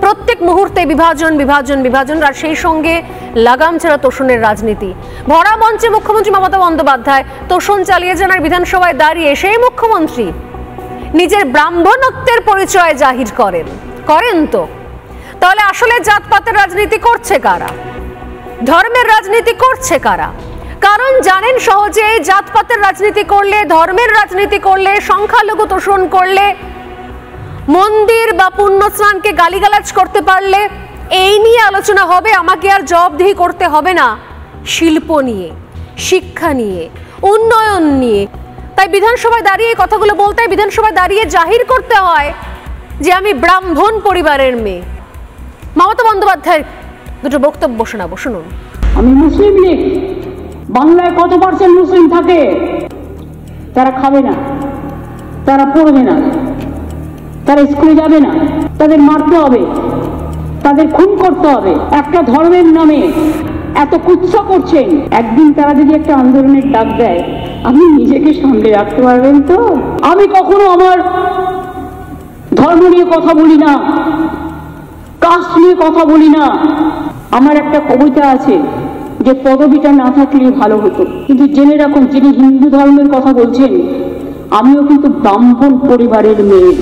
প্রত্যেক মুহূর্তে বিভাজন বিভাজন বিভাজন, আর সেই সঙ্গে লাগাম ছাড়া তোষণের রাজনীতি। ভরা মঞ্চে মুখ্যমন্ত্রী মমতা বন্দ্যোপাধ্যায় তোষণ চালিয়ে যান, আর বিধানসভায় দাঁড়িয়ে সেই মুখ্যমন্ত্রী নিজের ব্রাহ্মণত্বের পরিচয় জাহির করেন তো। তাহলে আসলে জাতপাতের রাজনীতি করছে কারা, ধর্মের রাজনীতি করছে কারা? কারণ জানেন সহজে জাতপাতের রাজনীতি করলে, ধর্মের রাজনীতি করলে, সংখ্যালঘু তোষণ করলে, মন্দির বা পুণ্যস্নানকে গালিগালাজ করতে পারলে এই নিয়ে আলোচনা হবে, আমাকে আর জবাবদিহি করতে হবে না শিল্প নিয়ে, শিক্ষা নিয়ে, উন্নয়ন নিয়ে। তাই বিধানসভায় দাঁড়িয়ে কথাগুলো বলতে হয়, বিধানসভায় দাঁড়িয়ে জাহির করতে হয় যে আমি ব্রাহ্মণ পরিবারের মেয়ে। মমতা বন্দ্যোপাধ্যায়ের দুটো বক্তব্য শোনাবো, শুনুন। আমি মুসলিম লীগ, বাংলায় কত % মুসলিম থাকে? তারা খাবে না, তারা পড়বে না, তারা স্কুলে যাবে না, তাদের মারতে হবে, তাদের খুন করতে হবে। একটা ধর্মের নামে এত কুৎসা করছেন, একদিন তারা যদি একটা আন্দোলনের ডাক দেয়, আপনি নিজেকে সামলে রাখতে পারবেন তো? আমি কখনো আমার ধর্ম নিয়ে কথা বলি না, কাস্ট নিয়ে কথা বলি না। আমার একটা কবিতা আছে যে পদবিটা না থাকলে ভালো হতো, কিন্তু জেনে রাখুন যিনি হিন্দু ধর্মের কথা বলছেন, আমিও কিন্তু ব্রাহ্মণ পরিবারের মেয়ে।